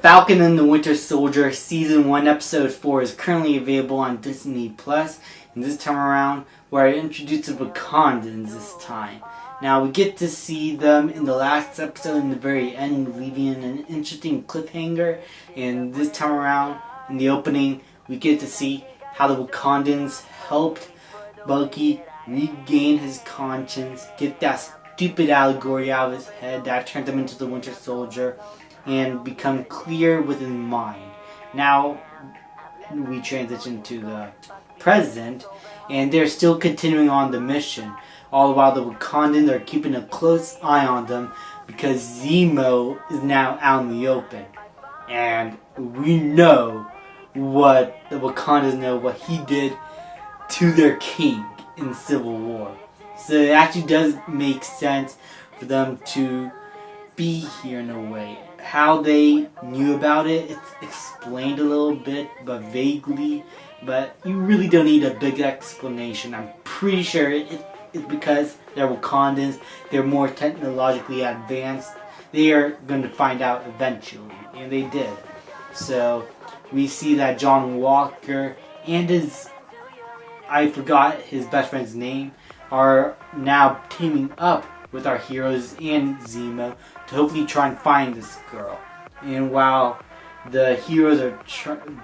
Falcon and the Winter Soldier Season 1 Episode 4 is currently available on Disney+. And this time around, we're introduced to Wakandans this time. Now, we get to see them in the last episode in the very end, leaving an interesting cliffhanger. And this time around, in the opening, we get to see how the Wakandans helped Bucky regain his conscience, get that stupid allegory out of his head that turned him into the Winter Soldier, and become clear with his mind. Now we transition to the present, and they're still continuing on the mission. All the while the Wakandans are keeping a close eye on them because Zemo is now out in the open. And we know what the Wakandans know, what he did to their king in Civil War. So it actually does make sense for them to be here in a way. How they knew about it, it's explained a little bit, but vaguely. But you really don't need a big explanation. I'm pretty sure it's because they're Wakandans. They're more technologically advanced. They are going to find out eventually, and they did. So we see that John Walker and I forgot his best friend's name, are now teaming up with our heroes and Zemo to hopefully try and find this girl. And while the heroes are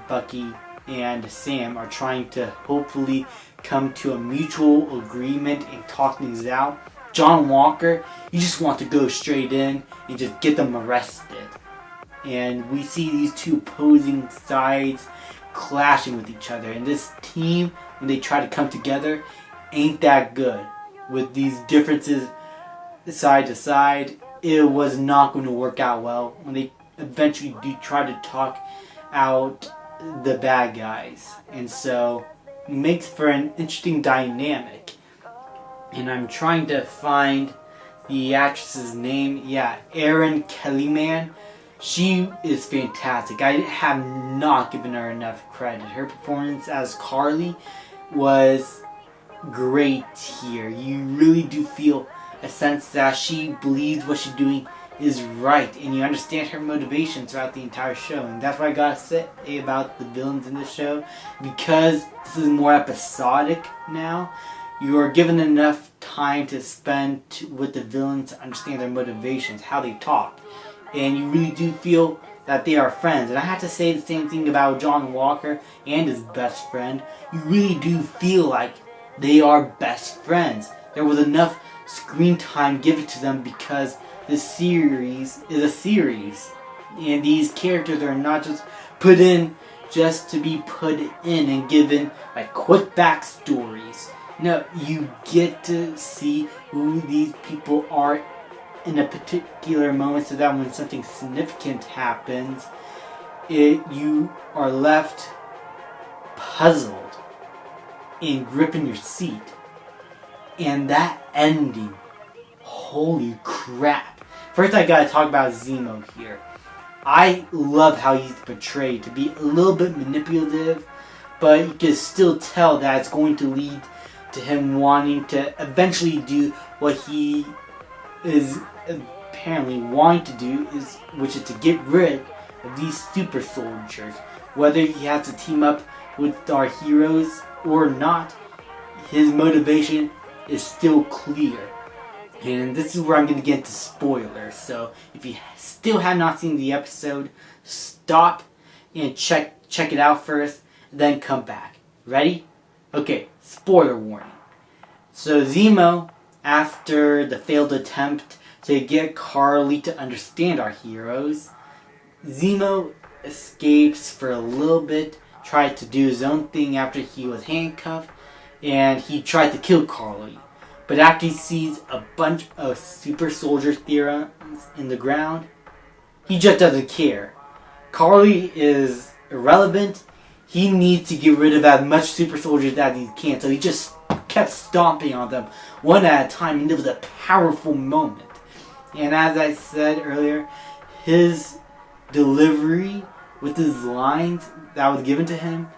Bucky and Sam are trying to hopefully come to a mutual agreement and talk things out, John Walker, you just want to go straight in and just get them arrested. And we see these two opposing sides clashing with each other. And this team, when they try to come together, ain't that good. With these differences side to side, it was not going to work out well when they eventually do try to talk out the bad guys. And so it makes for an interesting dynamic. And I'm trying to find the actress's name. Yeah, Erin Kellyman. She is fantastic. I have not given her enough credit. Her performance as Carly was great here. You really do feel a sense that she believes what she's doing is right, and you understand her motivation throughout the entire show. And that's what I gotta say about the villains in this show, because this is more episodic now. You are given enough time to spend with the villains to understand their motivations, how they talk, and you really do feel that they are friends. And I have to say the same thing about John Walker and his best friend. You really do feel like they are best friends. There was enough screen time given to them because this series is a series. And these characters are not just put in just to be put in and given like quick backstories. No, you get to see who these people are in a particular moment, so that when something significant happens, you are left puzzled and gripping your seat. And that ending, holy crap. First I gotta talk about Zemo here. I love how he's portrayed to be a little bit manipulative, but you can still tell that it's going to lead to him wanting to eventually do what he is apparently wanting to do, which is to get rid of these super soldiers. Whether he has to team up with our heroes or not, his motivation is still clear. And this is where I'm going to get into spoilers. So if you still have not seen the episode, stop and check it out first, then come back. Ready? Okay, spoiler warning. So Zemo, after the failed attempt to get Carly to understand our heroes, Zemo escapes for a little bit, tried to do his own thing after he was handcuffed, and he tried to kill Carly. But after he sees a bunch of super soldier theorons in the ground, he just doesn't care. Carly is irrelevant. He needs to get rid of as much super soldiers as he can, so he just kept stomping on them one at a time, and it was a powerful moment. And as I said earlier, his delivery with his lines that was given to him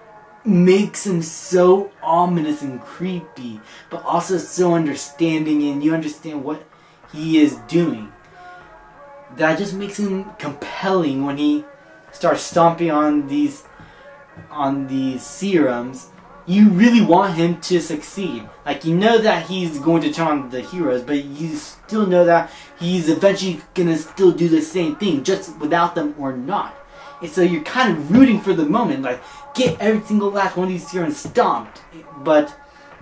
makes him so ominous and creepy, but also so understanding, and you understand what he is doing. That just makes him compelling when he starts stomping on these serums, you really want him to succeed. Like, you know that he's going to turn on the heroes, but you still know that he's eventually gonna still do the same thing, just without them or not. And so you're kind of rooting for the moment, like, get every single last one of these serums stomped. But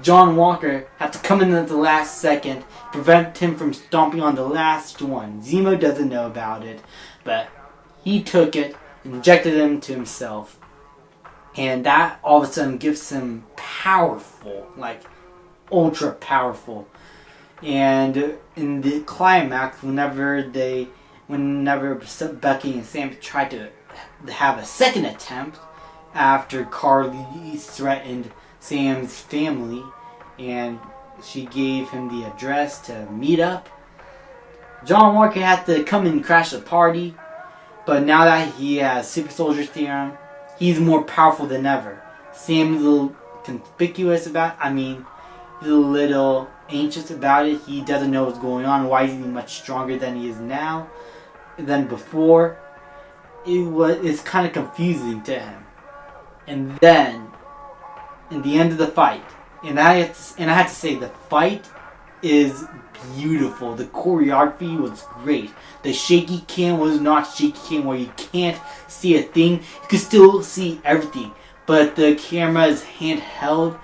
John Walker had to come in at the last second, prevent him from stomping on the last one. Zemo doesn't know about it, but he took it and injected it into himself. And that all of a sudden gives him powerful, like ultra powerful. And in the climax, whenever Bucky and Sam tried to have a second attempt after Carly threatened Sam's family and she gave him the address to meet up, John Walker had to come and crash the party. But now that he has Super Soldier Serum, he's more powerful than ever. Sam's a little conspicuous about he's a little anxious about it. He doesn't know what's going on. Why is he much stronger than he is now than before? It's kind of confusing to him. And then, in the end of the fight, and I have to say, the fight is beautiful. The choreography was great. The shaky cam was not shaky cam where you can't see a thing. You can still see everything, but the camera is handheld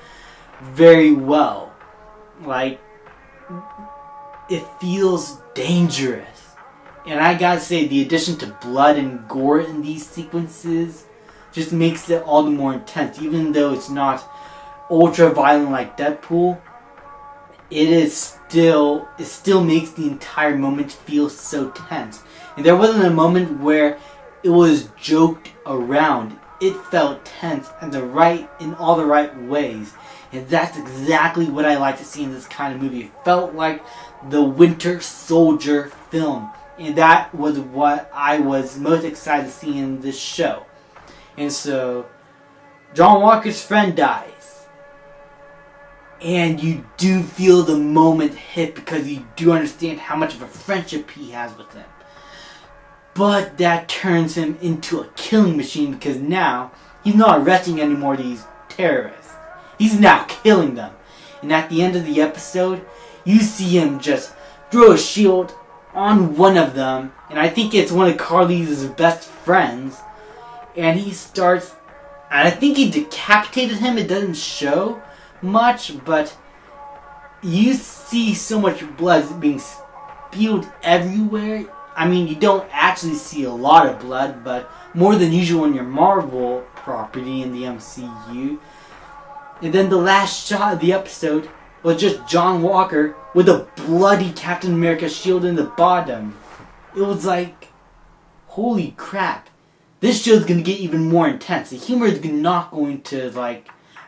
very well. Like, it feels dangerous. And I gotta say, the addition to blood and gore in these sequences just makes it all the more intense. Even though it's not ultra violent like Deadpool, it still makes the entire moment feel so tense. And there wasn't a moment where it was joked around. It felt tense in all the right ways. And that's exactly what I like to see in this kind of movie. It felt like the Winter Soldier film. And that was what I was most excited to see in this show. And so, John Walker's friend dies. And you do feel the moment hit because you do understand how much of a friendship he has with him. But that turns him into a killing machine because now he's not arresting any more of these terrorists. He's now killing them. And at the end of the episode, you see him just throw a shield on one of them. And I think it's one of Carly's best friends. And and I think he decapitated him. It doesn't show much, but you see so much blood being spewed everywhere. You don't actually see a lot of blood, but more than usual in your Marvel property in the MCU. And then the last shot of the episode was just John Walker with a bloody Captain America shield in the bottom. It was like, holy crap. This show is going to get even more intense. The humor is not going to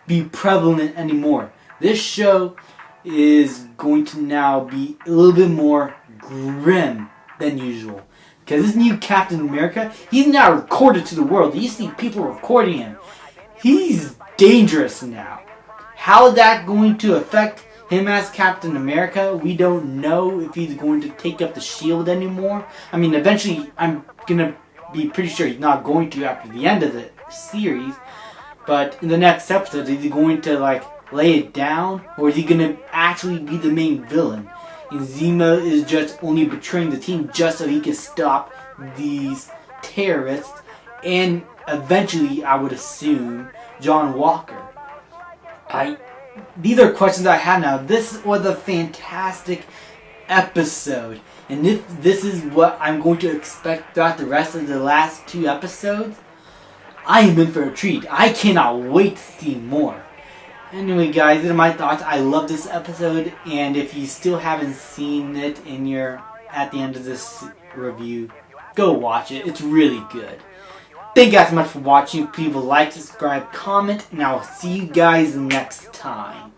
be prevalent anymore. This show is going to now be a little bit more grim than usual. Because this new Captain America, he's now recorded to the world. You see people recording him. He's dangerous now. How is that going to affect him as Captain America? We don't know if he's going to take up the shield anymore. Eventually, I'm going to be pretty sure he's not going to after the end of the series. But in the next episode, is he going to lay it down? Or is he going to actually be the main villain? And Zemo is just only betraying the team just so he can stop these terrorists. And eventually, I would assume, John Walker. These are questions I have now. This was a fantastic episode. And if this is what I'm going to expect throughout the rest of the last 2 episodes, I am in for a treat. I cannot wait to see more. Anyway, guys, these are my thoughts. I love this episode, and if you still haven't seen it and you're at the end of this review, go watch it. It's really good. Thank you guys so much for watching. Please like, subscribe, comment, and I will see you guys next time.